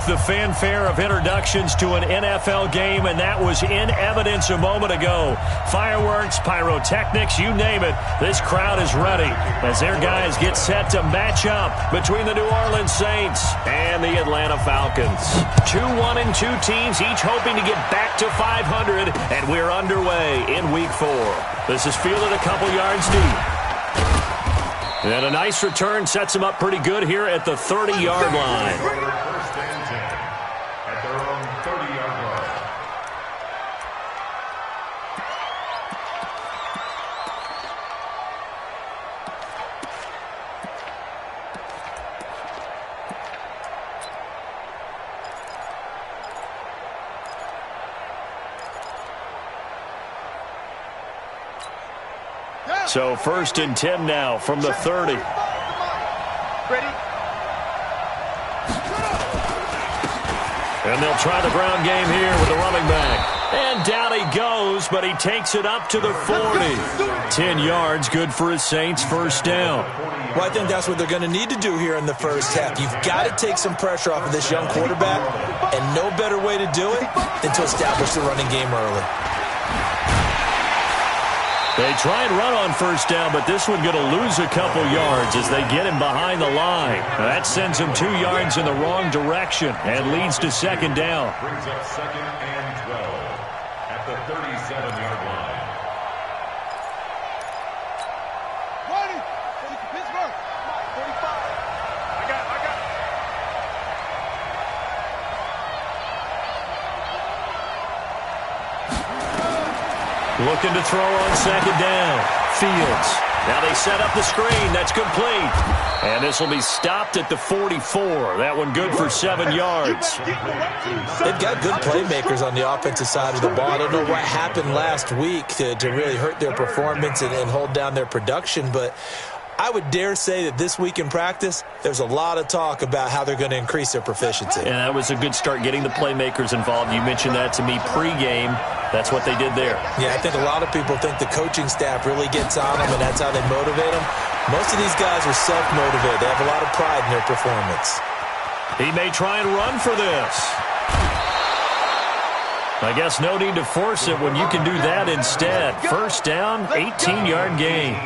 the fanfare of introductions to an NFL game, and that was in evidence a moment ago. Fireworks, pyrotechnics, you name it. This crowd is ready as their guys get set to match up between the New Orleans Saints and the Atlanta Falcons. 2-1-2 teams, each hoping to get back to 500, and we're underway in Week 4. This is fielded a couple yards deep. And a nice return sets them up pretty good here at the 30-yard line. First and 10 at their own 30-yard line. So 1st and 10 now from the 30. Ready? And they'll try the ground game here with the running back. And down he goes, but he takes it up to the 40. 10 yards, good for his Saints, first down. Well, I think that's what they're going to need to do here in the first half. You've got to take some pressure off of this young quarterback, and no better way to do it than to establish the running game early. They try and run on first down, but this one going to lose a couple yards as they get him behind the line. That sends him 2 yards in the wrong direction and leads to second down. Brings up 2nd and 12 at the 37-yard line. Ready? Pittsburgh. 45. I got it. Looking to throw on second down. Fields. Now they set up the screen. That's complete. And this will be stopped at the 44. That one good for 7 yards. They've got good playmakers on the offensive side of the ball. I don't know what happened last week to really hurt their performance and hold down their production, but I would dare say that this week in practice, there's a lot of talk about how they're going to increase their proficiency. And that was a good start getting the playmakers involved. You mentioned that to me pregame. That's what they did there. Yeah, I think a lot of people think the coaching staff really gets on them, and that's how they motivate them. Most of these guys are self-motivated. They have a lot of pride in their performance. He may try and run for this. I guess no need to force it when you can do that instead. First down, 18-yard gain.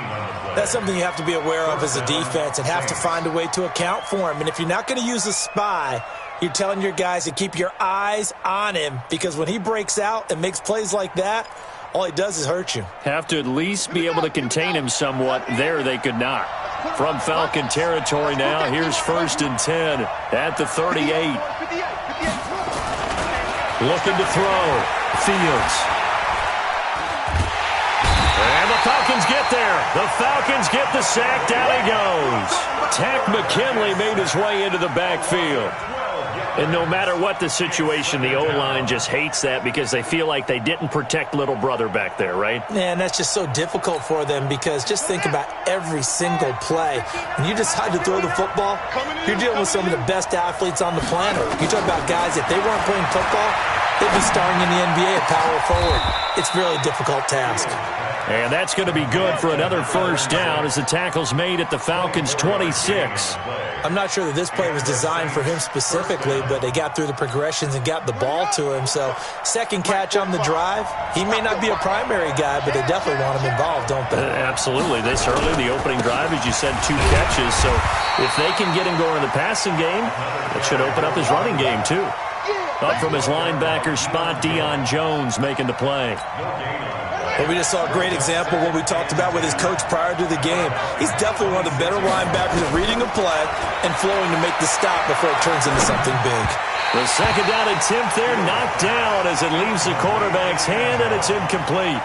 That's something you have to be aware of as a defense and have to find a way to account for him. And if you're not going to use a spy, you're telling your guys to keep your eyes on him, because when he breaks out and makes plays like that, all he does is hurt you. Have to at least be able to contain him somewhat. There they could not. From Falcon territory now, here's 1st and 10 at the 38. Looking to throw. Fields. And the Falcons get there. The Falcons get the sack. Down he goes. Takk McKinley made his way into the backfield. And no matter what the situation, the O-line just hates that because they feel like they didn't protect little brother back there, right? Man, that's just so difficult for them, because just think about every single play. When you decide to throw the football, you're dealing with some of the best athletes on the planet. You talk about guys, if they weren't playing football, they'd be starring in the NBA at power forward. It's a really difficult task. And that's going to be good for another first down as the tackle's made at the Falcons' 26. I'm not sure that this play was designed for him specifically, but they got through the progressions and got the ball to him. So second catch on the drive. He may not be a primary guy, but they definitely want him involved, don't they? Absolutely. This early, the opening drive, as you said, 2 catches. So if they can get him going in the passing game, it should open up his running game too. Up from his linebacker spot, Deion Jones making the play. Well, we just saw a great example of what we talked about with his coach prior to the game. He's definitely one of the better linebackers at reading a play and flowing to make the stop before it turns into something big. The second down attempt there knocked down as it leaves the quarterback's hand, and it's incomplete.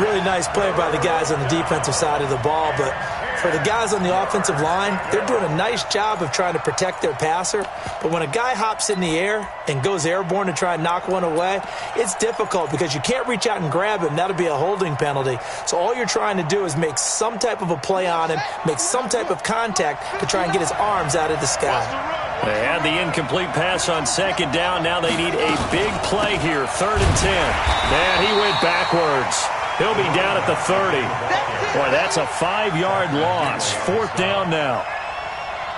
Really nice play by the guys on the defensive side of the ball, but for the guys on the offensive line, they're doing a nice job of trying to protect their passer. But when a guy hops in the air and goes airborne to try and knock one away, it's difficult because you can't reach out and grab him. That'll be a holding penalty. So all you're trying to do is make some type of a play on him, make some type of contact to try and get his arms out of the sky. They had the incomplete pass on second down. Now they need a big play here, 3rd and 10. And he went backwards. He'll be down at the 30. Boy, that's a 5-yard loss. 4th down now.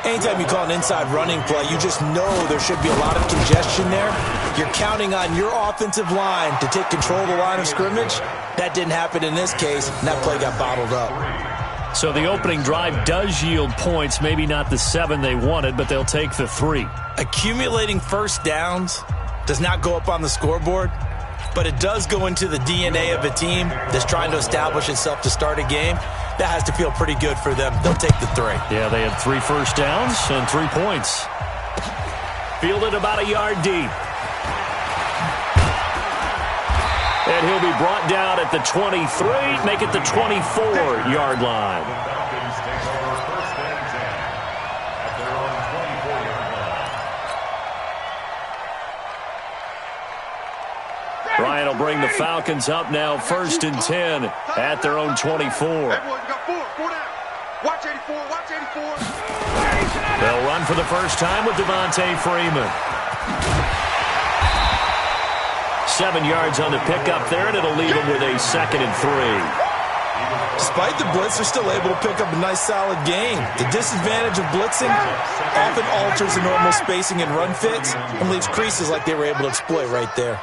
Anytime you call an inside running play, you just know there should be a lot of congestion there. You're counting on your offensive line to take control of the line of scrimmage. That didn't happen in this case, and that play got bottled up. So the opening drive does yield points, maybe not the 7 they wanted, but they'll take the 3. Accumulating first downs does not go up on the scoreboard, but it does go into the DNA of a team that's trying to establish itself to start a game. That has to feel pretty good for them. They'll take the 3. Yeah, they had 3 first downs and 3 points. Fielded about a yard deep. And he'll be brought down at the 23, make it the 24-yard line. The Falcons take over first and 10 at their own 24-yard line. Ryan will bring the Falcons up now first and 10 at their own 24. Everyone, you got 4 down. Watch 84, watch 84. They'll run for the first time with Devontae Freeman. 7 yards on the pickup there, and it'll leave them with a 2nd and 3. Despite the blitz, they're still able to pick up a nice, solid gain. The disadvantage of blitzing often alters the normal spacing and run fits and leaves creases like they were able to exploit right there.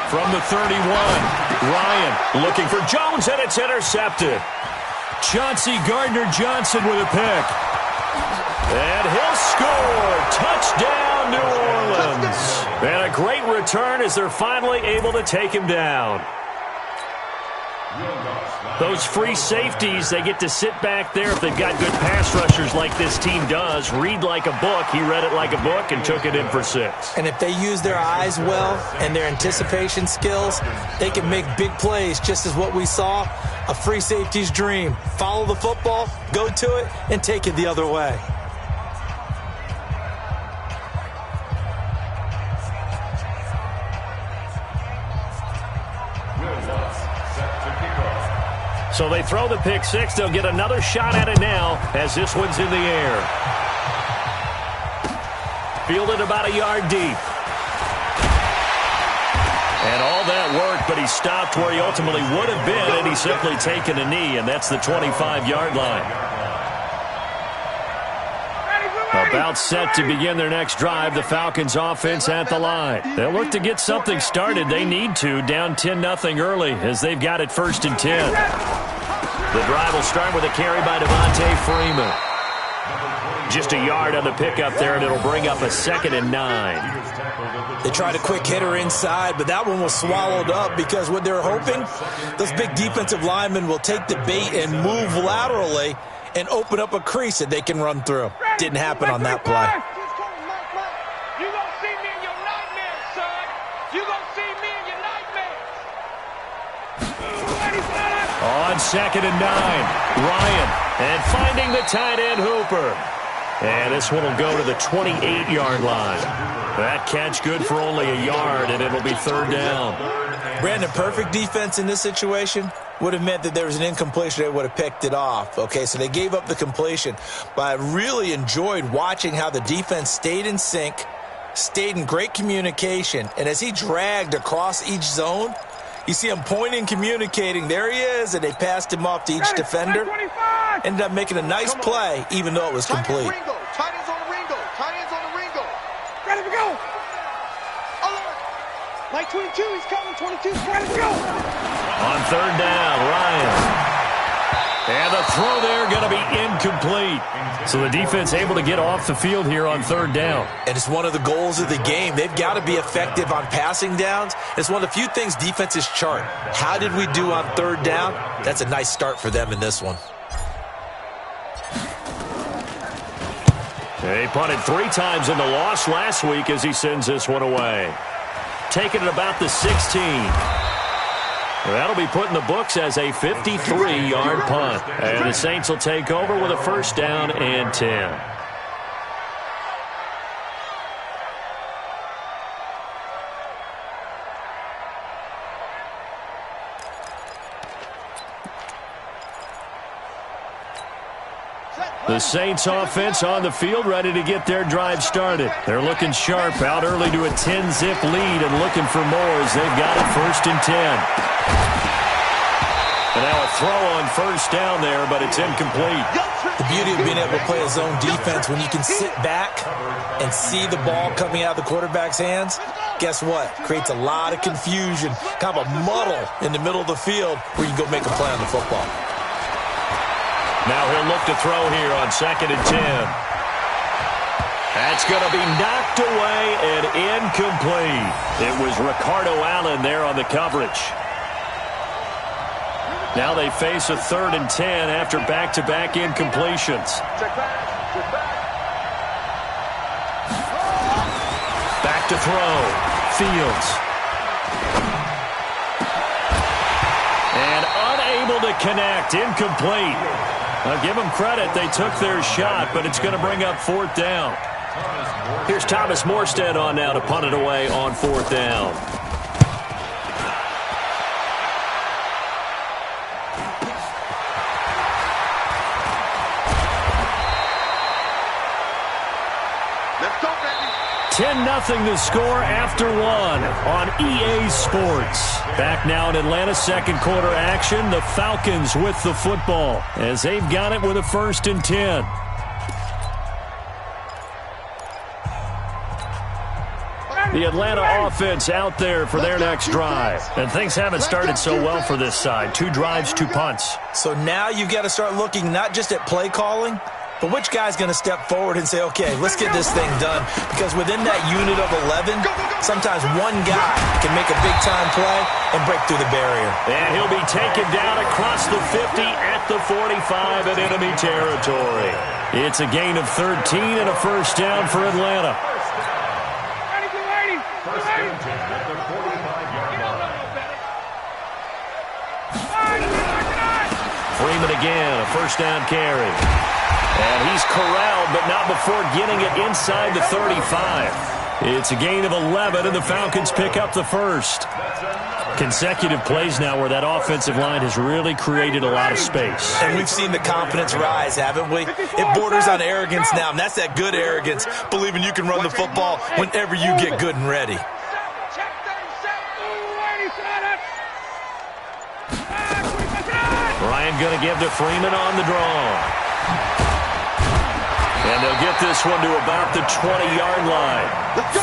From the 31, Ryan looking for Jones, and it's intercepted. Chauncey Gardner-Johnson with a pick. And he'll score. Touchdown, New Orleans. And a great return as they're finally able to take him down. Those free safeties, they get to sit back there if they've got good pass rushers like this team does. Read like a book. He read it like a book and took it in for 6. And if they use their eyes well and their anticipation skills, they can make big plays, just as what we saw, a free safety's dream. Follow the football, go to it, and take it the other way. So they throw the pick 6. They'll get another shot at it now as this one's in the air. Fielded about a yard deep. And all that work, but he stopped where he ultimately would have been, and he's simply taken a knee, and that's the 25-yard line. About set to begin their next drive, the Falcons offense at the line. They'll look to get something started. They need to, down 10-0 early as they've got it first and 10. The drive will start with a carry by Devontae Freeman. Just a yard on the pickup there, and it'll bring up a 2nd and 9. They tried a quick hitter inside, but that one was swallowed up because what they're hoping, those big defensive linemen will take the bait and move laterally and open up a crease that they can run through. Didn't happen on that play. You gonna see me in your nightmares, son. You gonna see me in your nightmares. On 2nd and 9, Ryan, and finding the tight end Hooper. And this one will go to the 28-yard line. That catch good for only a yard, and it'll be 3rd down. Brandon, perfect defense in this situation would have meant that there was an incompletion. They would have picked it off. Okay, so they gave up the completion. But I really enjoyed watching how the defense stayed in sync, stayed in great communication, and as he dragged across each zone, you see him pointing, communicating. There he is, and they passed him off to each defender. Ended up making a nice play, even though it was complete. Tight ends on the Ringo. Tight ends on the Ringo. Ready to go. Like 22, he's coming. 22, ready to go. On 3rd down, Ryan. And the throw there going to be incomplete. So the defense able to get off the field here on 3rd down. And it's one of the goals of the game. They've got to be effective on passing downs. It's one of the few things defenses chart. How did we do on 3rd down? That's a nice start for them in this one. He punted 3 times in the loss last week as he sends this one away. Taking it about the 16. That'll be put in the books as a 53-yard punt. And the Saints will take over with a 1st down and 10. The Saints offense on the field, ready to get their drive started. They're looking sharp, out early to a 10-zip lead and looking for more as they've got it 1st and 10. And now a throw on first down there, but it's incomplete. The beauty of being able to play a zone defense, when you can sit back and see the ball coming out of the quarterback's hands, guess what? Creates a lot of confusion, kind of a muddle in the middle of the field where you can go make a play on the football. Now he'll look to throw here on 2nd and 10. That's going to be knocked away and incomplete. It was Ricardo Allen there on the coverage. Now they face a 3rd and 10 after back-to-back incompletions. Back to throw. Fields. And unable to connect. Incomplete. I'll give them credit. They took their shot, but it's going to bring up 4th down. Here's Thomas Morstead on now to punt it away on 4th down. Let's go, baby. 10-0 the score after 1 on EA Sports. Back now in Atlanta, 2nd quarter action. The Falcons with the football as they've got it with a 1st and 10. The Atlanta offense out there for their next drive. And things haven't started so well for this side. 2 drives, 2 punts. So now you've got to start looking not just at play calling, but which guy's going to step forward and say, okay, let's get this thing done. Because within that unit of 11, sometimes one guy can make a big-time play and break through the barrier. And he'll be taken down across the 50 at the 45 in enemy territory. It's a gain of 13 and a 1st down for Atlanta. Freeman again, a 1st down carry. And he's corralled, but not before getting it inside the 35. It's a gain of 11, and the Falcons pick up the 1st. Consecutive plays now where that offensive line has really created a lot of space. And we've seen the confidence rise, haven't we? It borders on arrogance now, and that's that good arrogance, believing you can run the football whenever you get good and ready. Ryan going to give to Freeman on the draw. And they'll get this one to about the 20-yard line.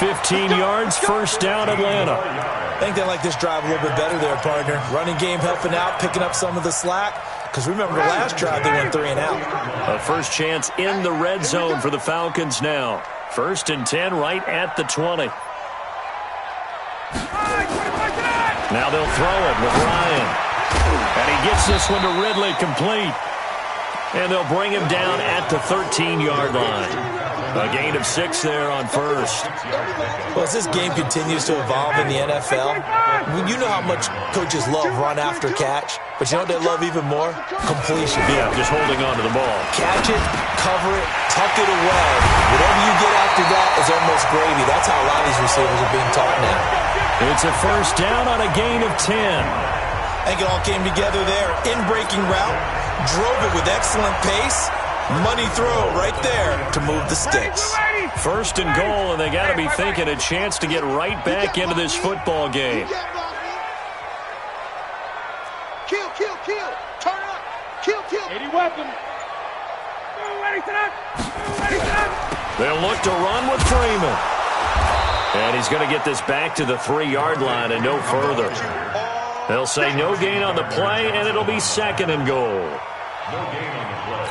15 yards, 1st down, Atlanta. I think they like this drive a little bit better there, partner. Running game helping out, picking up some of the slack. Because remember, the last drive they went 3 and out. A first chance in the red zone for the Falcons now. 1st and 10 right at the 20. Now they'll throw it with Ryan. And he gets this one to Ridley, complete. And they'll bring him down at the 13-yard line. A gain of 6 there on 1st. Well, as this game continues to evolve in the NFL, you know how much coaches love run after catch, but you know what they love even more? Completion. Yeah, just holding on to the ball. Catch it, cover it, tuck it away. Whatever you get after that is almost gravy. That's how a lot of these receivers are being taught now. It's a 1st down on a gain of 10. I think it all came together there. In-breaking route, drove it with excellent pace. Money throw right there to move the sticks. 1st and goal, and they got to be thinking a chance to get right back into this football game. Kill, kill, kill. Turn up. Kill, kill. 80 welcome. They'll look to run with Freeman. And he's going to get this back to the 3-yard line and no further. They'll say no gain on the play, and it'll be 2nd and goal.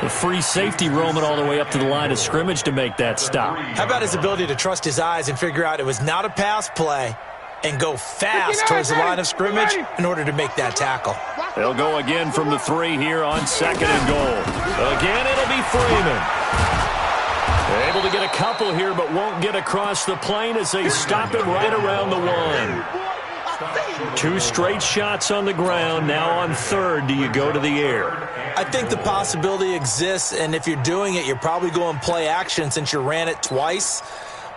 A free safety roaming all the way up to the line of scrimmage to make that stop. How about his ability to trust his eyes and figure out it was not a pass play and go fast towards the line of scrimmage in order to make that tackle. They'll go again from the 3 here on 2nd and goal. Again, it'll be Freeman. They're able to get a couple here, but won't get across the plane as they stop it right around the 1. 2 straight shots on the ground. Now on 3rd, do you go to the air? I think the possibility exists, and if you're doing it, you're probably going play action since you ran it twice.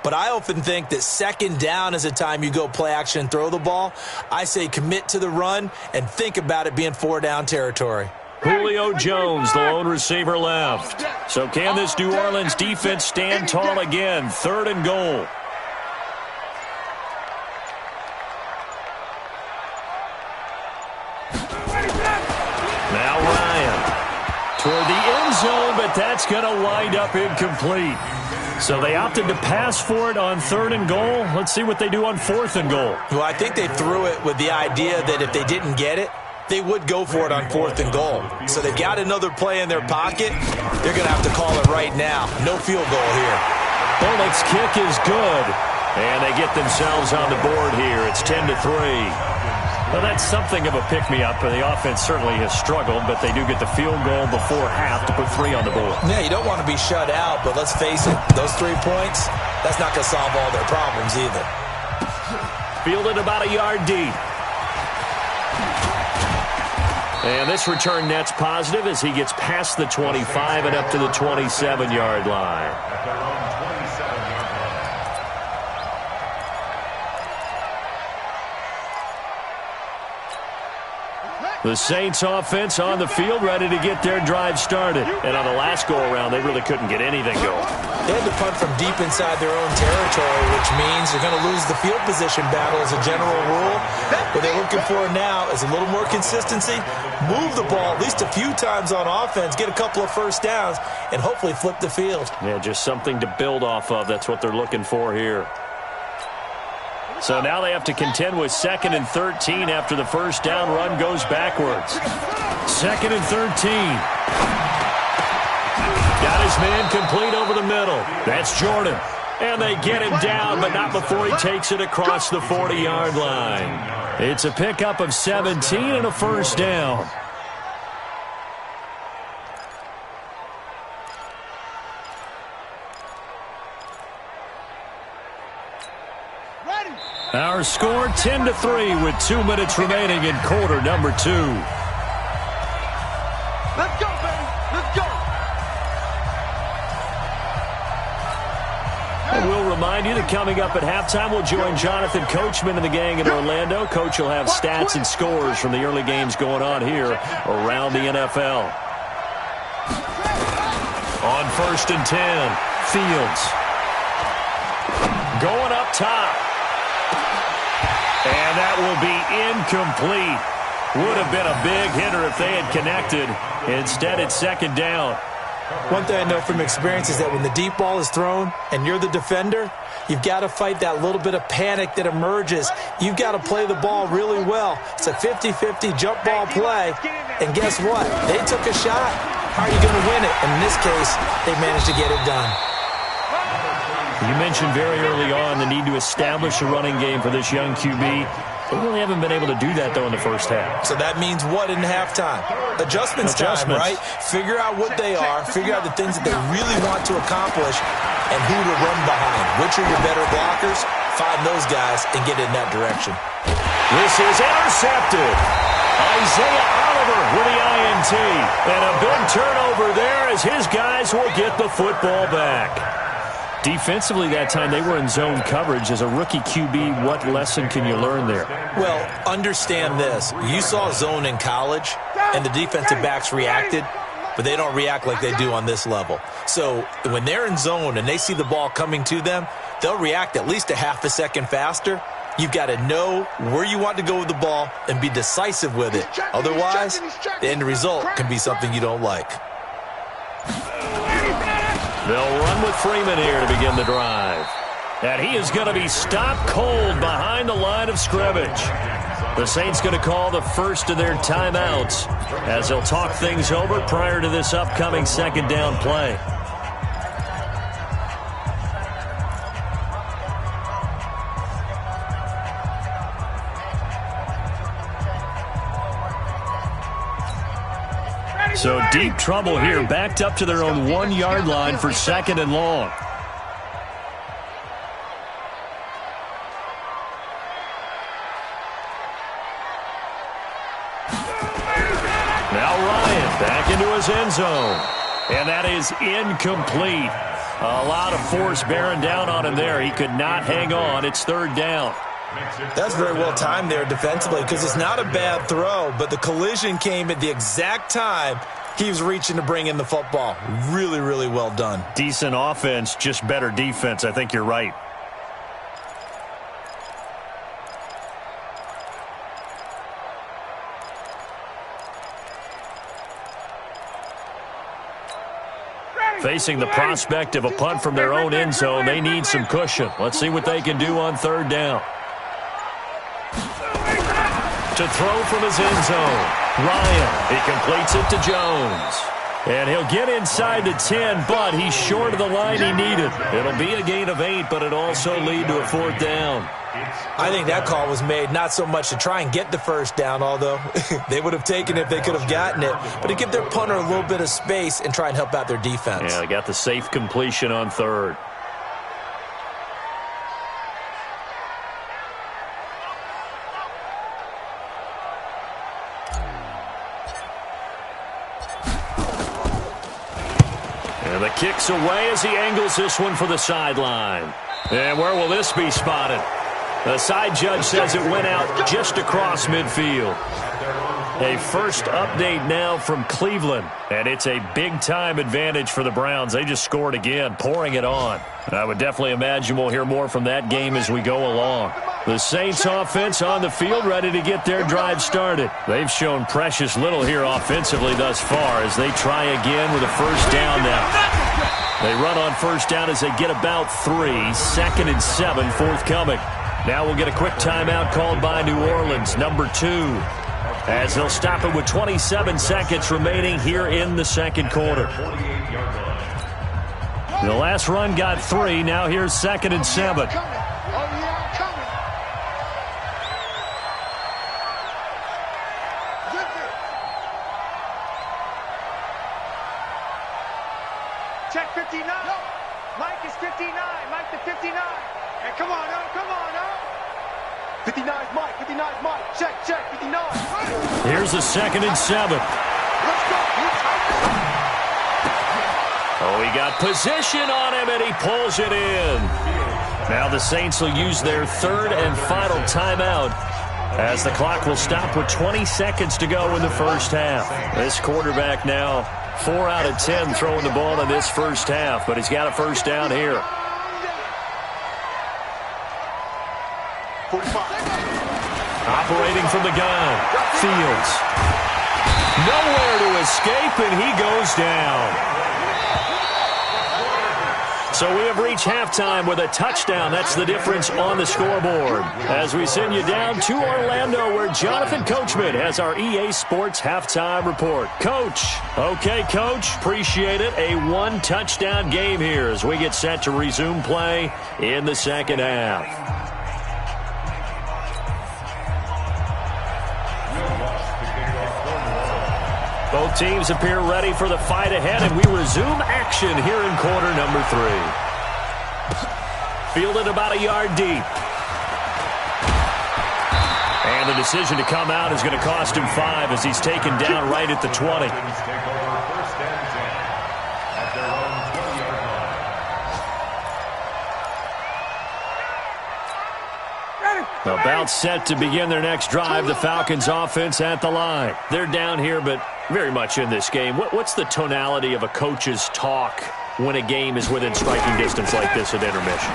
But I often think that 2nd down is the time you go play action and throw the ball. I say commit to the run and think about it being 4-down territory. Julio Jones, the lone receiver left. So can this New Orleans defense stand tall again? 3rd and goal. that's going to wind up incomplete. So they opted to pass for it on 3rd and goal. Let's see what they do on 4th and goal. Well, I think they threw it with the idea that if they didn't get it, they would go for it on 4th and goal. So they've got another play in their pocket. They're going to have to call it right now. No field goal here. Bullock's kick is good. And they get themselves on the board here. It's 10-3. Well, that's something of a pick-me-up. The offense certainly has struggled, but they do get the field goal before half to put 3 on the board. Yeah, you don't want to be shut out, but let's face it, those 3 points, that's not going to solve all their problems either. Fielded about a yard deep. And this return net's positive as he gets past the 25 and up to the 27-yard line. The Saints offense on the field, ready to get their drive started. And on the last go-around, they really couldn't get anything going. They had to punt from deep inside their own territory, which means they're going to lose the field position battle as a general rule. What they're looking for now is a little more consistency, move the ball at least a few times on offense, get a couple of first downs, and hopefully flip the field. Yeah, just something to build off of. That's what they're looking for here. So now they have to contend with 2nd and 13 after the first down run goes backwards. 2nd and 13. Got his man complete over the middle. That's Jordan. And they get him down, but not before he takes it across the 40-yard line. It's a pickup of 17 and a first down. Our score 10-3 with 2 minutes remaining in quarter number 2. Let's go, baby. Let's go. And we'll remind you that coming up at halftime, we'll join Jonathan Coachman and the gang in Orlando. Coach will have stats and scores from the early games going on here around the NFL. On 1st and 10, Fields. Going up top. And that will be incomplete. Would have been a big hitter if they had connected. Instead, it's 2nd down. One thing I know from experience is that when the deep ball is thrown and you're the defender, you've got to fight that little bit of panic that emerges. You've got to play the ball really well. It's a 50-50 jump ball play. And guess what? They took a shot. How are you going to win it? And in this case, they managed to get it done. You mentioned very early on the need to establish a running game for this young QB. They really haven't been able to do that, though, in the first half. So that means what in halftime? Adjustments time, right? Figure out what they are, figure out the things that they really want to accomplish, and who to run behind. Which are your better blockers? Find those guys and get in that direction. This is intercepted. Isaiah Oliver with the INT. And a big turnover there as his guys will get the football back. Defensively that time, they were in zone coverage. As a rookie QB, what lesson can you learn there? Well, understand this. You saw zone in college, and the defensive backs reacted, but they don't react like they do on this level. So when they're in zone and they see the ball coming to them, they'll react at least a half a second faster. You've got to know where you want to go with the ball and be decisive with it. Otherwise, the end result can be something you don't like. They'll run with Freeman here to begin the drive. And he is going to be stopped cold behind the line of scrimmage. The Saints going to call the first of their timeouts as they'll talk things over prior to this upcoming 2nd down play. So deep trouble here, backed up to their own 1-yard line for 2nd and long. Now Ryan back into his end zone. And that is incomplete. A lot of force bearing down on him there. He could not hang on. It's 3rd down. That's very well timed there defensively because it's not a bad throw, but the collision came at the exact time he was reaching to bring in the football. Really, really well done. Decent offense, just better defense. I think you're right. Facing the prospect of a punt from their own end zone, they need some cushion. Let's see what they can do on third down. To throw from his end zone, Ryan. He completes it to Jones. And he'll get inside the 10, but he's short of the line he needed. It'll be a gain of 8, but it'll also lead to a fourth down. I think that call was made not so much to try and get the first down, although they would have taken it if they could have gotten it, but to give their punter a little bit of space and try and help out their defense. Yeah, they got the safe completion on third. And the kick's away as he angles this one for the sideline. And where will this be spotted? The side judge says it went out just across midfield. A first update now from Cleveland, and it's a big-time advantage for the Browns. They just scored again, pouring it on. And I would definitely imagine we'll hear more from that game as we go along. The Saints offense on the field, ready to get their drive started. They've shown precious little here offensively thus far as they try again with a first down now. They run on first down as they get about 3. 2nd and 7 forthcoming. Now we'll get a quick timeout called by New Orleans, number 2. As they'll stop it with 27 seconds remaining here in the second quarter. The last run got 3. Now here's 2nd and 7. Check 59. Mike is 59. Mike to 59. Hey, come on, oh, come on, oh. 59's Mike. 59's Mike. Check, 59. Here's the 2nd and 7. Let's go. Oh, he got position on him, and he pulls it in. Now the Saints will use their 3rd and final timeout as the clock will stop with 20 seconds to go in the first half. This quarterback now 4 out of 10 throwing the ball in this first half, but he's got a first down here. 45. Operating from the gun, Fields. Nowhere to escape, and he goes down. So we have reached halftime with a touchdown. That's the difference on the scoreboard. As we send you down to Orlando, where Jonathan Coachman has our EA Sports halftime report. Coach. Okay, Coach. Appreciate it. A 1-touchdown game here as we get set to resume play in the second half. Both teams appear ready for the fight ahead, and we resume action here in quarter number 3. Fielded about a yard deep. And the decision to come out is going to cost him 5 as he's taken down right at the 20. About set to begin their next drive, the Falcons offense at the line. They're down here, but very much in this game. What's the tonality of a coach's talk when a game is within striking distance like this at intermission?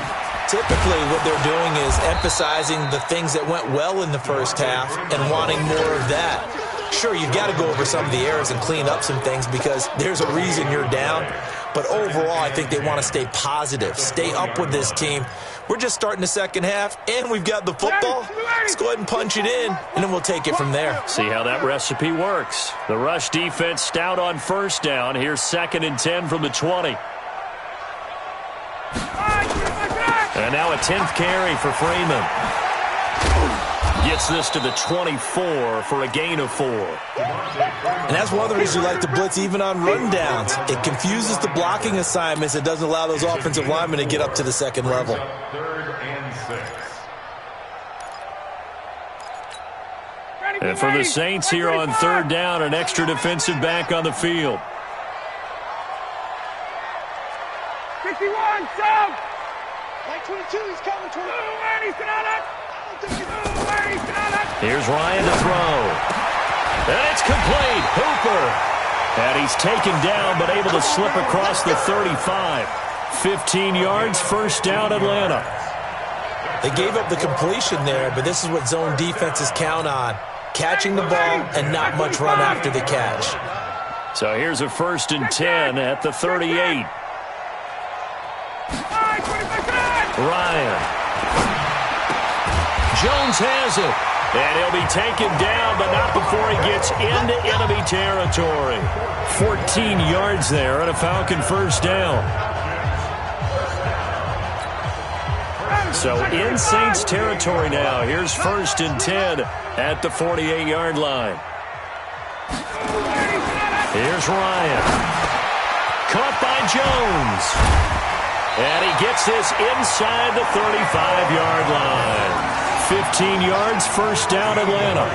Typically, what they're doing is emphasizing the things that went well in the first half and wanting more of that. Sure, you've got to go over some of the errors and clean up some things because there's a reason you're down. But overall, I think they want to stay positive, stay up with this team. We're just starting the second half, and we've got the football. Let's go ahead and punch it in, and then we'll take it from there. See how that recipe works. The rush defense stout on first down. Here's 2nd and 10 from the 20. And now a 10th carry for Freeman. Gets this to the 24 for a gain of 4. And that's one of the reasons you like to blitz even on rundowns. It confuses the blocking assignments. It doesn't allow those offensive linemen to get up to the second level. 3rd and 6. And for the Saints here on third down, an extra defensive back on the field. 61, Sam! Like 22, he's coming. 22, and he's got it! Here's Ryan to throw. And it's complete. Hooper. And he's taken down but able to slip across the 35. 15 yards, first down Atlanta. They gave up the completion there, but this is what zone defenses count on. Catching the ball and not much run after the catch. So here's a 1st and 10 at the 38. Ryan. Jones has it. And he'll be taken down, but not before he gets into enemy territory. 14 yards there and a Falcon 1st down. So in Saints territory now. Here's 1st and 10 at the 48-yard line. Here's Ryan. Caught by Jones. And he gets this inside the 35-yard line. 15 yards, 1st down, Atlanta.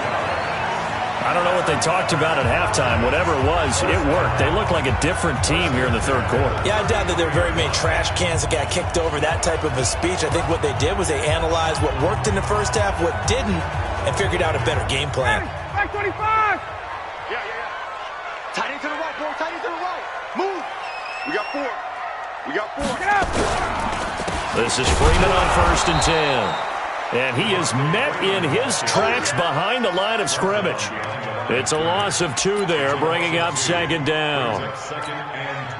I don't know what they talked about at halftime. Whatever it was, it worked. They look like a different team here in the 3rd quarter. Yeah, I doubt that there were very many trash cans that got kicked over, that type of a speech. I think what they did was they analyzed what worked in the 1st half, what didn't, and figured out a better game plan. Back 25! Yeah. Tight end to the right, boy. Tight end to the right. Move. We got 4. Get up. This is Freeman on 1st and 10. And he is met in his tracks behind the line of scrimmage. It's a loss of 2 there, bringing up 2nd down.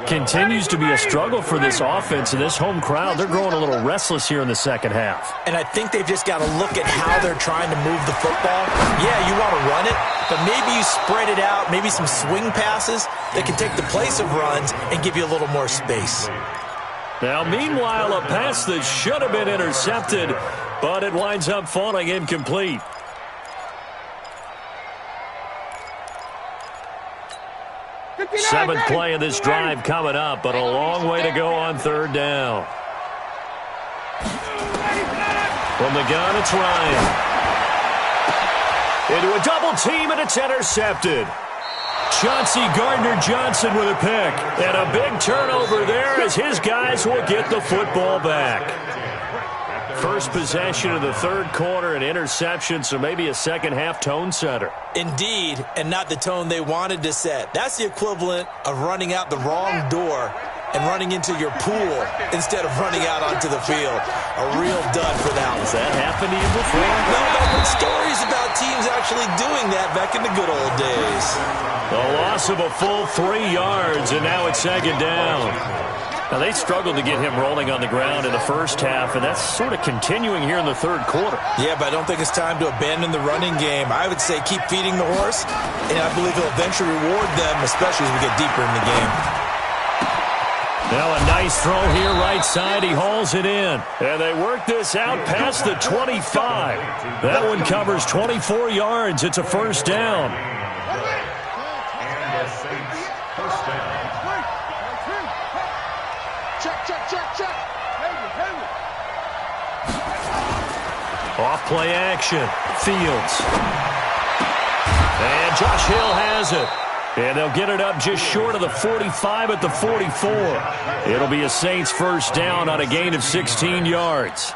Continues to be a struggle for this offense and this home crowd. They're growing a little restless here in the 2nd half. And I think they've just got to look at how they're trying to move the football. Yeah, you want to run it, but maybe you spread it out, maybe some swing passes that can take the place of runs and give you a little more space. Now, meanwhile, a pass that should have been intercepted, but it winds up falling incomplete. Seventh play of this drive coming up, but a long way to go on 3rd down. From the gun, it's Ryan. Into a double team, and it's intercepted. Chauncey Gardner-Johnson with a pick. And a big turnover there as his guys will get the football back. First possession of the 3rd quarter, an interception, so maybe a 2nd half tone setter. Indeed, and not the tone they wanted to set. That's the equivalent of running out the wrong door and running into your pool instead of running out onto the field. A real dud for that one. Has that happened to you before? No, but I've heard stories about teams actually doing that back in the good old days. A loss of a full 3 yards, and now it's 2nd down. Now, they struggled to get him rolling on the ground in the 1st half, and that's sort of continuing here in the 3rd quarter. Yeah, but I don't think it's time to abandon the running game. I would say keep feeding the horse, and I believe he'll eventually reward them, especially as we get deeper in the game. Now a nice throw here right side. He hauls it in. And they work this out past the 25. That one covers 24 yards. It's a 1st down. And the Saints 1st down. Check. Off play action. Fields. And Josh Hill has it. And they'll get it up just short of the 45 at the 44. It'll be a Saints 1st down on a gain of 16 yards.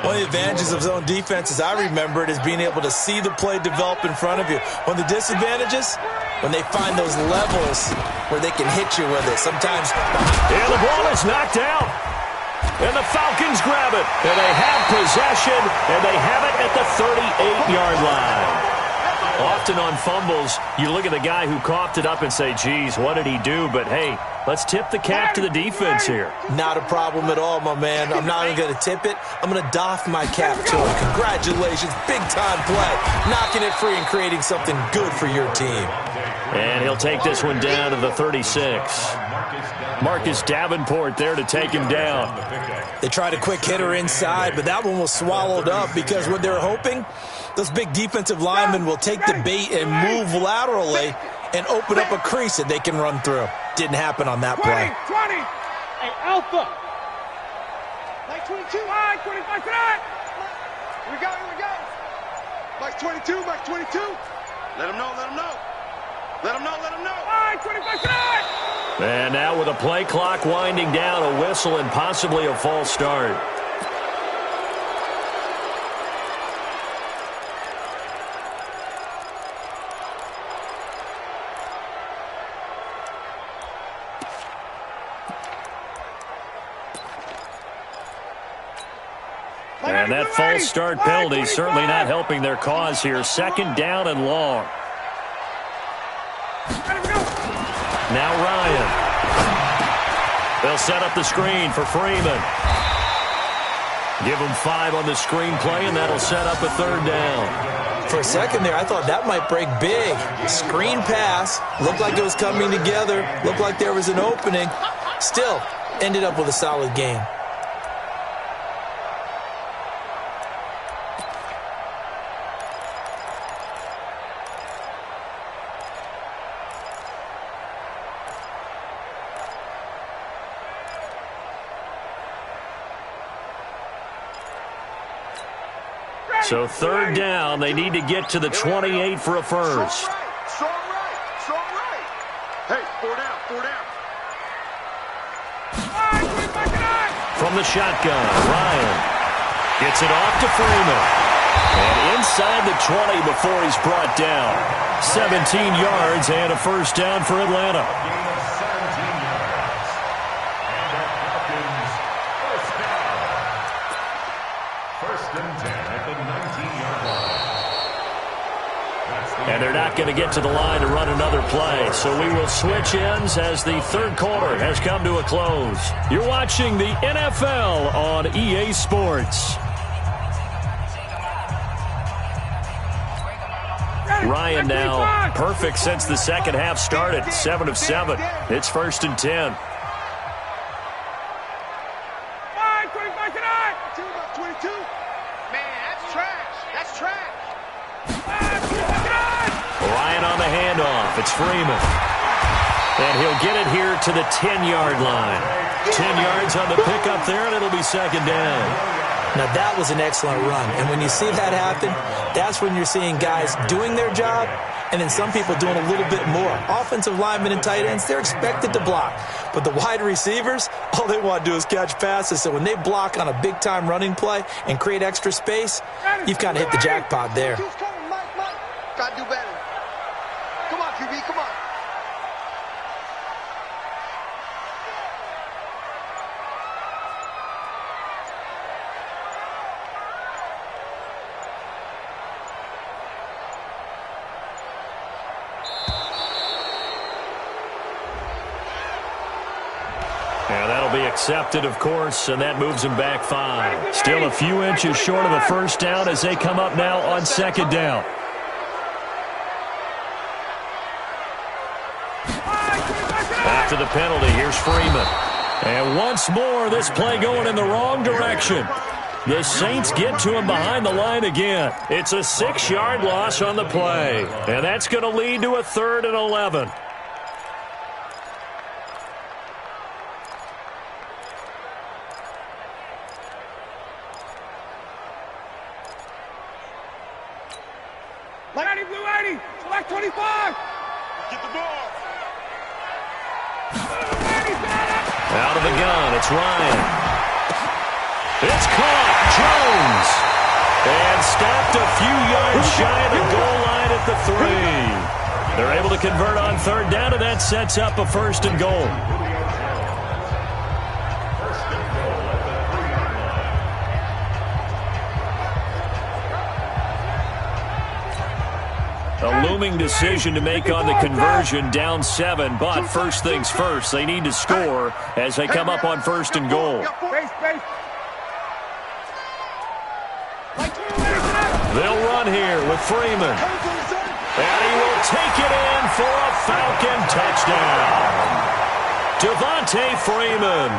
One of the advantages of zone defense, as I remember it, is being able to see the play develop in front of you. One of the disadvantages, when they find those levels where they can hit you with it. Sometimes. And the ball is knocked out. And the Falcons grab it. And they have possession. And they have it at the 38-yard line. Often on fumbles, you look at the guy who coughed it up and say, geez, what did he do? But, hey, let's tip the cap to the defense here. Not a problem at all, my man. I'm not even going to tip it. I'm going to doff my cap to him. Congratulations. Big-time play. Knocking it free and creating something good for your team. And he'll take this one down to the 36. Marcus Davenport there to take him down. They tried a quick hitter inside, but that one was swallowed up because what they're hoping, those big defensive linemen will take the bait and move laterally and open up a crease that they can run through. Didn't happen on that play. 20. Hey, Alpha. Mike 22. Mike 25 tonight. Here we go. Mike 22. Let him know. Mike 25 tonight. And now with a play clock winding down, a whistle and possibly a false start. And that false start penalty certainly not helping their cause here. 2nd down and long. They'll set up the screen for Freeman. Give him 5 on the screenplay, and that'll set up a 3rd down. For a second there, I thought that might break big. Screen pass. Looked like it was coming together. Looked like there was an opening. Still, ended up with a solid game. So 3rd down, they need to get to the 28 for a first. Strong right. Hey, 4 down. From the shotgun, Ryan gets it off to Freeman. And inside the 20 before he's brought down. 17 yards and a first down for Atlanta. And they're not going to get to the line to run another play. So we will switch ends as the 3rd quarter has come to a close. You're watching the NFL on EA Sports. Ryan now perfect since the second half started. 7 of 7. It's 1st and 10. Ryan on the handoff. It's Freeman. And he'll get it here to the 10-yard line. 10 yards on the pickup there, and it'll be 2nd down. Now, that was an excellent run. And when you see that happen, that's when you're seeing guys doing their job and then some people doing a little bit more. Offensive linemen and tight ends, they're expected to block. But the wide receivers, all they want to do is catch passes. So when they block on a big-time running play and create extra space, you've kind of hit the jackpot there. Gotta do better. Come on, QB, come on. And that'll be accepted, of course, and that moves them back 5. Still a few inches short of a first down as they come up now on 2nd down. After the penalty, here's Freeman. And once more, this play going in the wrong direction. The Saints get to him behind the line again. It's a 6-yard loss on the play. And that's going to lead to a 3rd and 11. Blue 80, select 25. Get the ball. Out of the gun, it's Ryan. It's caught, Jones. And stopped a few yards shy of the goal line at the 3. They're able to convert on 3rd down, and that sets up a 1st and goal. A looming decision to make on the conversion, down 7, but first things first, they need to score as they come up on 1st and goal. They'll run here with Freeman. And he will take it in for a Falcon touchdown. Devontae Freeman,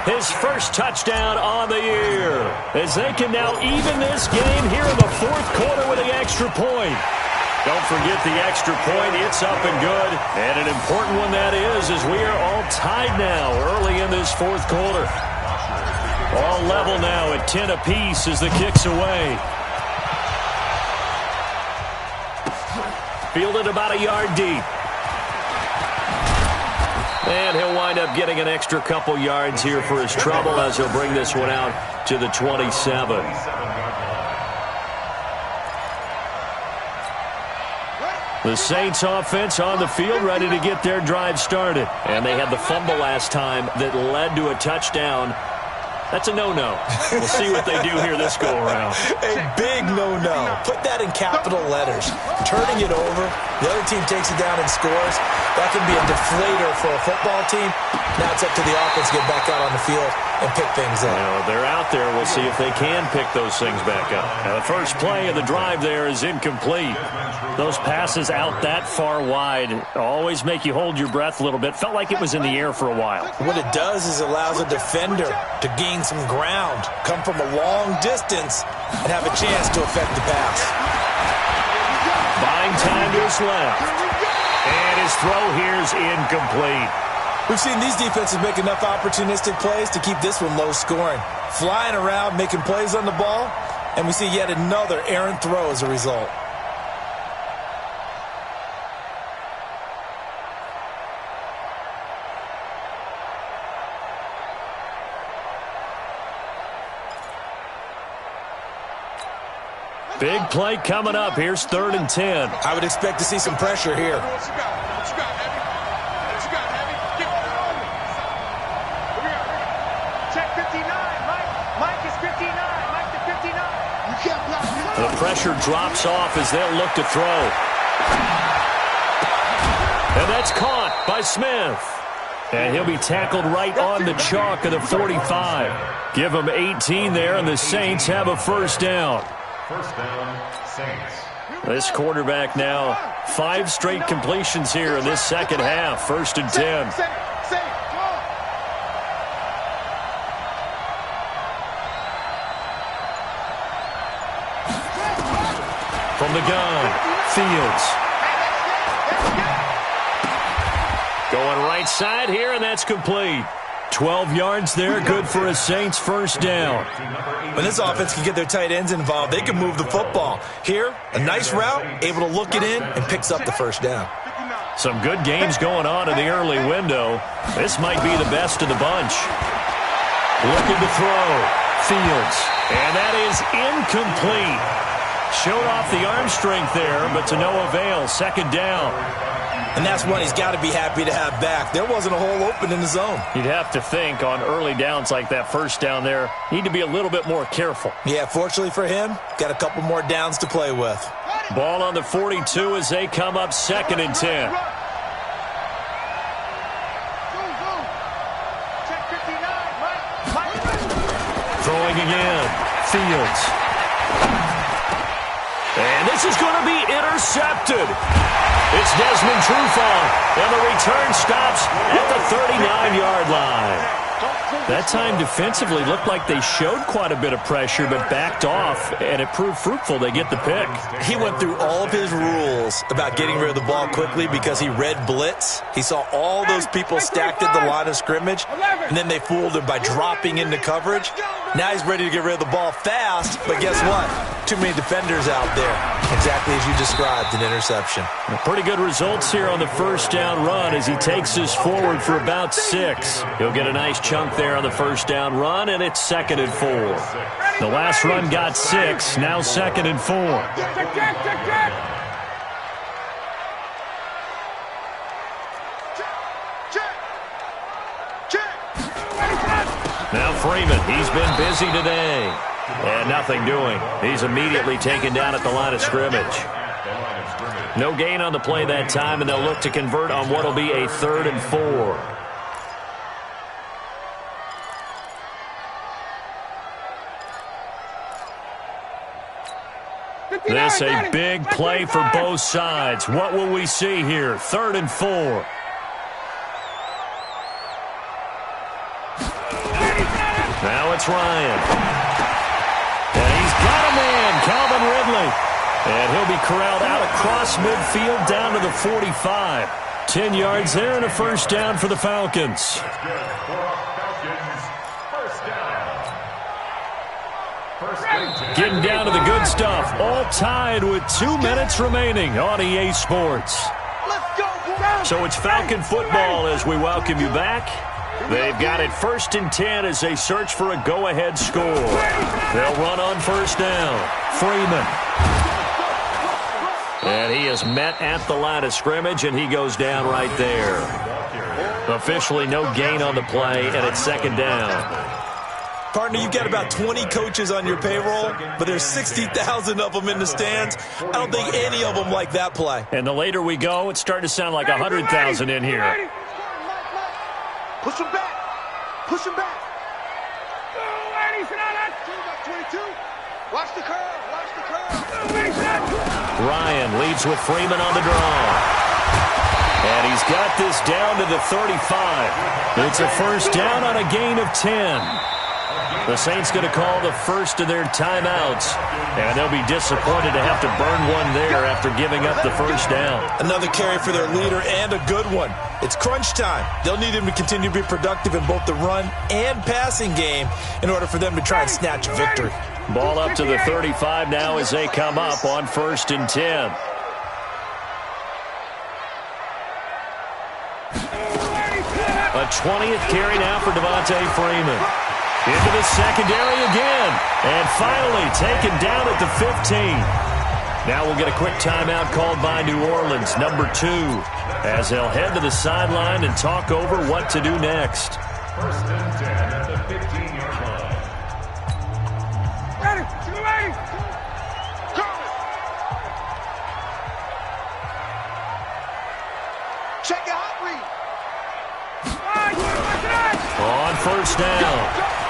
his first touchdown on the year, as they can now even this game here in the 4th quarter with the extra point. Don't forget the extra point. It's up and good. And an important one that is, as we are all tied now early in this 4th quarter. All level now at 10 apiece as the kick's away. Fielded about a yard deep. And he'll wind up getting an extra couple yards here for his trouble as he'll bring this one out to the 27. The Saints offense on the field ready to get their drive started. And they had the fumble last time that led to a touchdown That's a no-no. We'll see what they do here this go-around. A big no-no. Put that in capital letters. Turning it over, the other team takes it down and scores. That can be a deflator for a football team. Now it's up to the offense to get back out on the field and pick things up. They're out there. We'll see if they can pick those things back up. Now, the first play of the drive there is incomplete. Those passes out that far wide always make you hold your breath a little bit. Felt like it was in the air for a while. What it does is allows a defender to gain some ground, come from a long distance, and have a chance to affect the pass. Buying time to his left. And his throw here is incomplete. We've seen these defenses make enough opportunistic plays to keep this one low scoring. Flying around, making plays on the ball, and we see yet another errant throw as a result. Big play coming up. Here's 3rd and 10. I would expect to see some pressure here. Check 59. Mike is 59. Mike to 59. The pressure drops off as they'll look to throw. And that's caught by Smith. And he'll be tackled right on the chalk of the 45. Give him 18 there, and the Saints have a first down. First down, Saints. This quarterback now 5 straight completions here in this second half. 1st and 10. From the gun, Fields. Going right side here, and that's complete. 12 yards there, good for a Saints first down. When this offense can get their tight ends involved, they can move the football. Here, a nice route, able to look it in, and picks up the first down. Some good games going on in the early window. This might be the best of the bunch. Looking to throw. Fields. And that is incomplete. Showed off the arm strength there, but to no avail. 2nd down. And that's one he's got to be happy to have back. There wasn't a hole open in the zone. You'd have to think on early downs like that first down there, need to be a little bit more careful. Yeah, fortunately for him, got a couple more downs to play with. Ball on the 42 as they come up 2nd and 10. Throwing again. Fields. And this is going to be intercepted. It's Desmond Trufant, and the return stops at the 39-yard line. That time defensively looked like they showed quite a bit of pressure, but backed off, and it proved fruitful. They get the pick. He went through all of his rules about getting rid of the ball quickly because he read blitz. He saw all those people stacked at the line of scrimmage, and then they fooled him by dropping into coverage. Now he's ready to get rid of the ball fast, but guess what? Too many defenders out there. Exactly as you described, an interception. Pretty good results here on the first down run as he takes us forward for about 6. He'll get a nice chunk there on the first down run, and it's 2nd and 4. The last run got 6, now 2nd and 4. Now Freeman, he's been busy today. And nothing doing. He's immediately taken down at the line of scrimmage. No gain on the play that time, and they'll look to convert on what will be a 3rd and 4. This a big play for both sides. What will we see here? 3rd and 4. Now it's Ryan. And he's got a man, Calvin Ridley. And he'll be corralled out across midfield down to the 45. 10 yards there and a first down for the Falcons. Getting down to the good stuff. All tied with 2 minutes remaining on EA Sports. So it's Falcon football as we welcome you back. They've got it 1st and 10 as they search for a go-ahead score. They'll run on first down. Freeman. And he is met at the line of scrimmage, and he goes down right there. Officially no gain on the play, and it's 2nd down. Partner, you've got about 20 coaches on your payroll, but there's 60,000 of them in the stands. I don't think any of them like that play. And the later we go, it's starting to sound like 100,000 in here. Push him back. Push him back. 22. Watch the curve. Watch the curve. Ryan leads with Freeman on the draw. And he's got this down to the 35. It's a first down on a gain of 10. The Saints going to call the first of their timeouts. And they'll be disappointed to have to burn one there after giving up the first down. Another carry for their leader and a good one. It's crunch time. They'll need him to continue to be productive in both the run and passing game in order for them to try and snatch a victory. Ball up to the 35 now as they come up on 1st and 10. A 20th carry now for Devontae Freeman. Into the secondary again. And finally taken down at the 15. Now we'll get a quick timeout called by New Orleans, number 2, as they'll head to the sideline and talk over what to do next. 1st and 10 at the 15-yard line. Ready. Go. Check your hot read. On 1st down.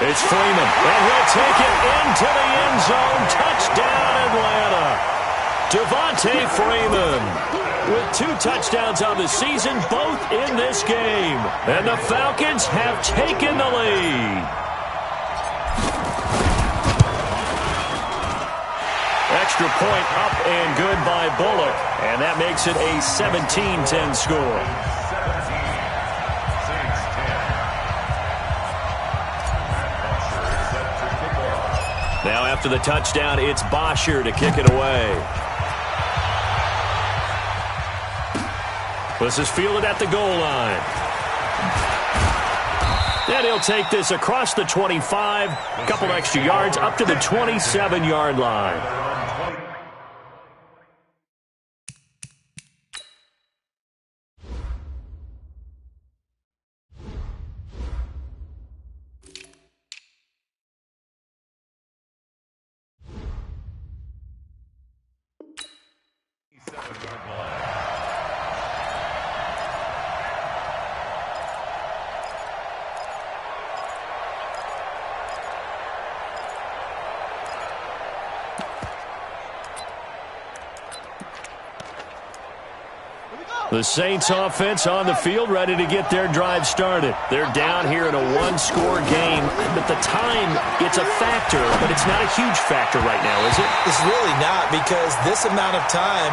It's Freeman, and he'll take it into the end zone. Touchdown, Atlanta. Devontae Freeman with 2 touchdowns on the season, both in this game. And the Falcons have taken the lead. Extra point up and good by Bullock, and that makes it a 17-10 score. Now after the touchdown, it's Bosher to kick it away. This is fielded at the goal line. And he'll take this across the 25, a couple extra yards up to the 27-yard line. The Saints offense on the field, ready to get their drive started. They're down here in a 1-score game. But the time, it's a factor, but it's not a huge factor right now, is it? It's really not, because this amount of time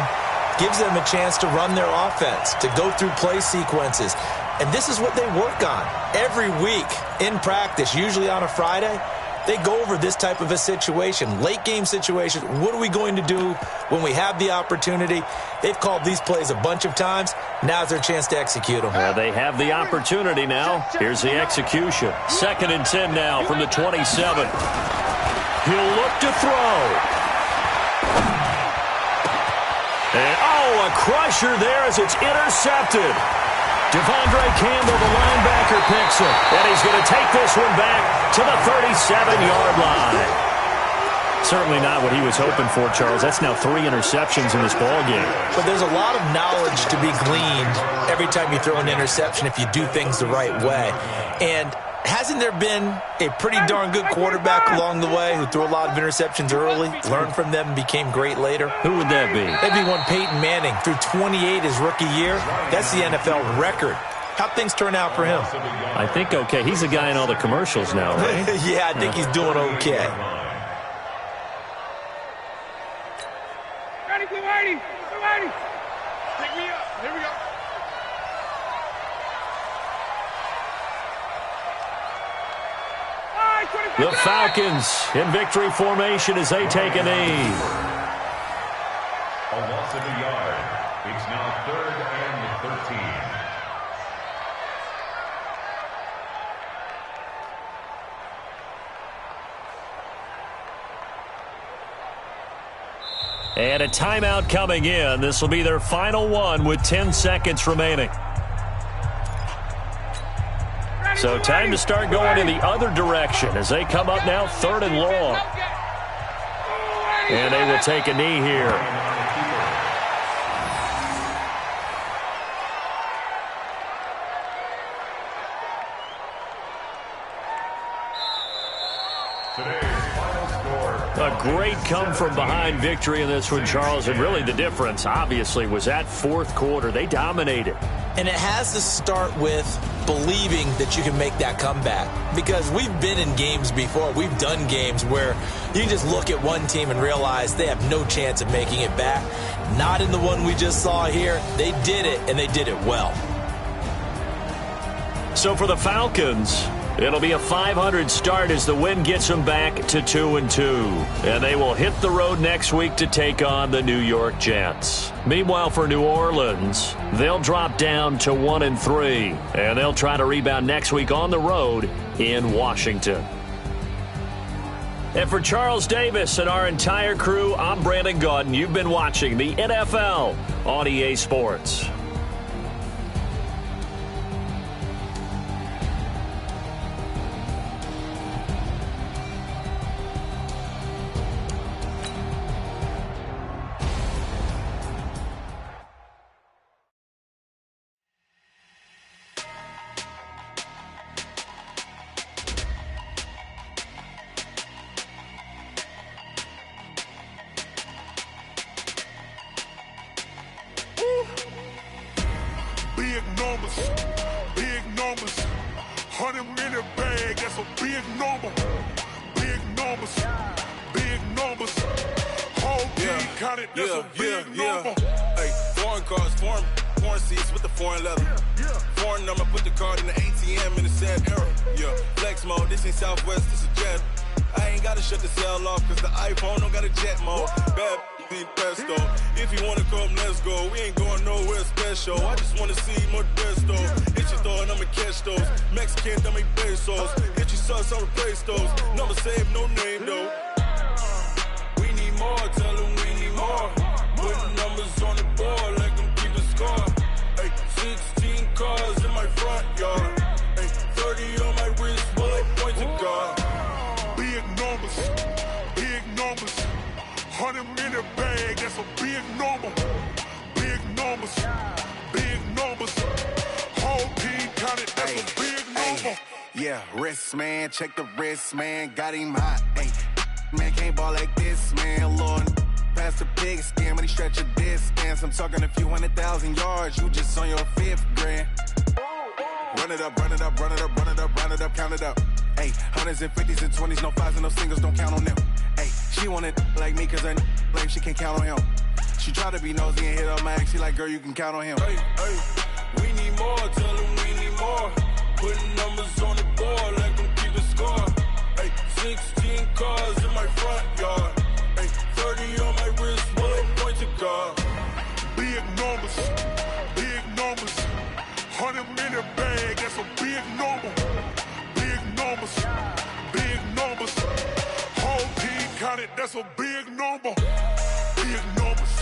gives them a chance to run their offense, to go through play sequences. And this is what they work on every week in practice, usually on a Friday. They go over this type of a situation, late game situation. What are we going to do when we have the opportunity? They've called these plays a bunch of times. Now's their chance to execute them. Well, they have the opportunity now. Here's the execution. 2nd and 10 now from the 27. He'll look to throw. And, a crusher there as it's intercepted. Devondre Campbell, the linebacker, picks it. And he's going to take this one back to the 37-yard line. Certainly not what he was hoping for, Charles. That's now 3 interceptions in this ball game. But there's a lot of knowledge to be gleaned every time you throw an interception if you do things the right way. And hasn't there been a pretty darn good quarterback along the way who threw a lot of interceptions early, learned from them, and became great later? Who would that be? That'd be one Peyton Manning. Threw 28 his rookie year. That's the NFL record. How'd things turn out for him? I think okay. He's the guy in all the commercials now, right? Yeah, I think he's doing okay. Ready. Pick me up. Here we go. The Falcons in victory formation as they take a knee. A loss of a yard. It's now 3rd and 13. And a timeout coming in. This will be their final one with 10 seconds remaining. So time to start going in the other direction as they come up now 3rd and long. And they will take a knee here. A great come-from-behind victory in this one, Charles. And really the difference, obviously, was that 4th quarter. They dominated. And it has to start with believing that you can make that comeback. Because we've been in games before. We've done games where you just look at one team and realize they have no chance of making it back. Not in the one we just saw here. They did it, and they did it well. So for the Falcons, it'll be a 500 start as the win gets them back to 2-2. And they will hit the road next week to take on the New York Jets. Meanwhile, for New Orleans, they'll drop down to 1-3. And they'll try to rebound next week on the road in Washington. And for Charles Davis and our entire crew, I'm Brandon Gaudin. You've been watching the NFL on EA Sports. Big numbers, 100 in the bag, that's a big number. Big numbers, whole team counted, that's a big number. Hey, foreign cars, foreign seats with the foreign leather. Foreign number, put the card in the ATM in the sad era. Yeah, flex mode, this ain't Southwest, this is Jet. I ain't gotta shut the cell off, cause the iPhone don't got a jet mode. Bad need pesto. If you wanna come, let's go. We ain't going nowhere special. I just wanna see more pesto. Hit your throw and I'ma catch those. Mexican, dummy pesos. Hit your sauce, I'll replace those. Number save, no name though. We need more, tell them we need more. Putting numbers on the board like them keeping score. Hey, 16 cars in my front yard. Hey, 30 on my wrist, bullet point to God. Big numbers, 100 in the bag, that's a big number. Big numbers, whole team counted, that's a big number. Yeah, wrist man, check the wrist man, got him hot. Hey, man can't ball like this, man. Lord, past the pig skin, but he stretch a distance. I'm talking a few 100,000 yards, you just on your 5th grand. Run it up, count it up. Hey, 100s and 50s and 20s, no 5s and no singles, don't count on them. Hey, she want it like me, cause her like she can't count on him. She try to be nosy and hit up my ex, she like, girl, you can count on him. Hey, we need more, tell them we need more. Putting numbers on the board like them keeping score. Hey, 16 cars in my front yard. Hey, 30 on my wrist, bullet point to God. Big numbers, 100 in the bag, that's a big number. Big numbers, whole team counted, that's a big number. Big numbers,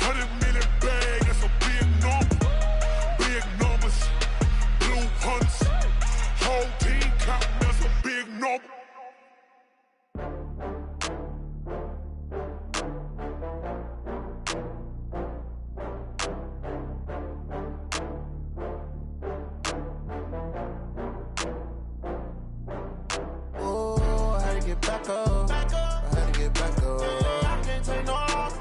100 in the bag, that's a big number. Big numbers, blue hunts, whole team counting, that's a big number. Back up. I had to get back up. I can't take no loss.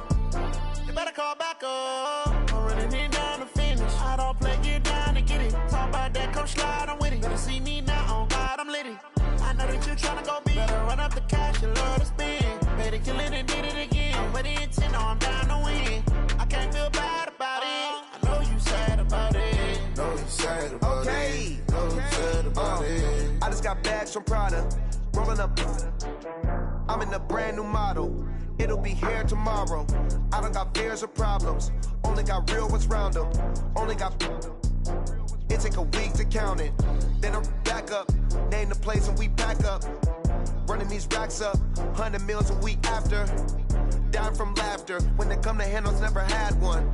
You better call back up. I'm running it down to finish. I don't play, get down to get it. Talk about that, come slide, I'm with it. Better see me now, on God, I'm litty. I know that you tryna go big. Better run up the cash, you love to spend. Better kill it and did it again. I'm with the intent, no, I'm down to win. I can't feel bad about it. I know you sad about it. Know you sad about it. Know you sad about it. I just got bags from Prada. Rolling up, I'm in a brand new model. It'll be here tomorrow. I don't got fears or problems. Only got real ones round them. Only got. It take a week to count it. Then I'm back up. Name the place and we pack up. Running these racks up. 100 meals a week after. dying from laughter. When they come to handles, never had one.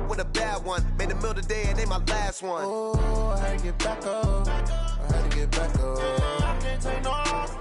With a bad one, made a meal today and they my last one. Oh, I had to get back up. I had to get back up. I can't take no off.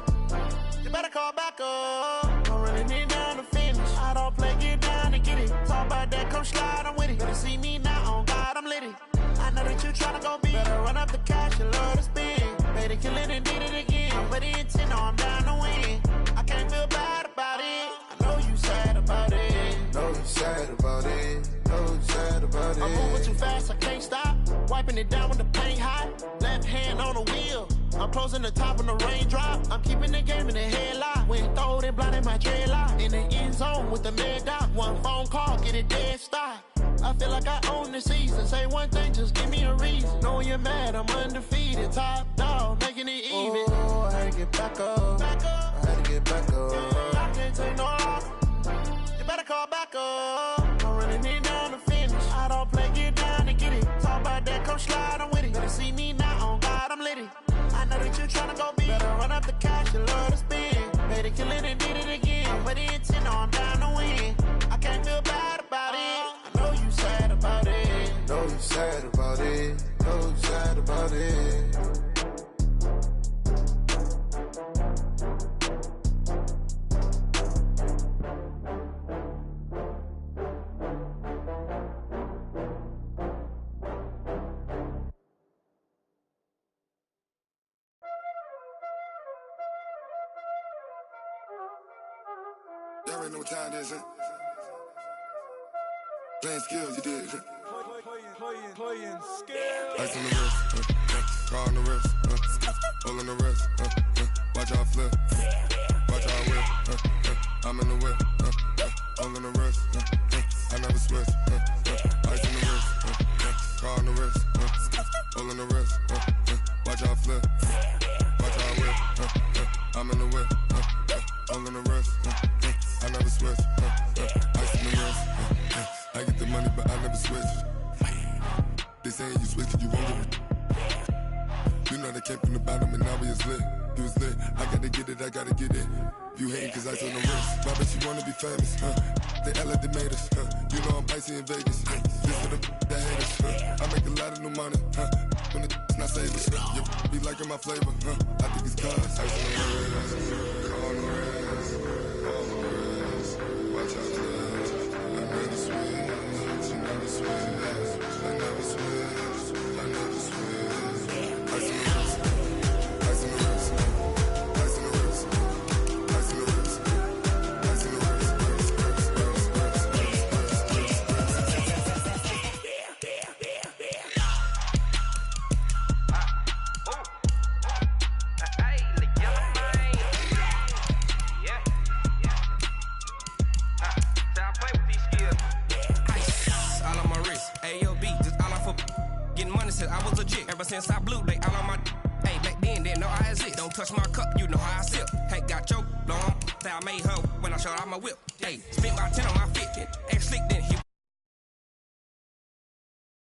You better call back up. I'm running it down to finish. I don't play, get down and get it. Talk about that, come slide, I'm with it. Better see me now, on God, I'm litty. I know that you tryna go big. Better run up the cash, you love to spend. Better kill it and did it again. I'm with the intent, no, I'm down to win. I can't feel bad about it. I know you sad about it. Know you sad about it. Know you sad about it. I'm moving too fast, I can't stop. Wiping it down with the paint hot. Left hand on the wheel. I'm closing the top when the raindrop. I'm keeping the game in the headlock. When throwed and blinded my dreadlock. In the end zone with the mad dot. One phone call, get it dead stop. I feel like I own the season. Say one thing, just give me a reason. Knowing you're mad, I'm undefeated. Top dog, making it even. Oh, I had to get back up. I had to get back up. I can't take no off. You better call back up. I'm running it down to finish. I don't play, get down and get it. Talk about that, come slide, I'm with it. Better see me now, on God, I'm litty. I know that you tryna go big. Better run up the cash, you love to spend. Better kill it and did it again. But the intent, no, I'm down to win. I can't feel bad about it. I know you sad about it. Know you sad about it. Know you sad about it. Y'all already know what time it is, huh? Playing skills, you did. Playing skills. Ice on the wrist, car on the wrist, hole in the wrist, watch out flip, watch out whip, I'm in the whip, hole in the wrist, I never switch, ice on the wrist, car on the wrist, hole in the wrist, watch out flip, watch out whip, I'm in the whip, hole in the wrist, I never switch, ice on the wrist, I get the money but I never switch. They saying you switch 'cause you won't get it. You know they came from the bottom and now we is lit. You was lit, I gotta get it, I gotta get it. You hating 'cause ice on the wrist. Why bet you wanna be famous, They act like they made us, You know I'm icy in Vegas, This for the that hate us, I make a lot of new money, When it's not savers, You be liking my flavor, I think it's cause ice on the wrist, car on the wrist, all on the wrist. Watch out, clutch, I never switch, you never switch. I never switch, I never switch. Ice on the wrist, ice on the wrist, ice on the wrist, ice on the wrist, ice on the wrist, I was legit ever since I blew they all on my hey back then didn't know I exist. Don't touch my cup, you know how I sip. Hey, got choked long, say I made her when I shot out my whip. Hey, spent about 10 on my fit, ex slick.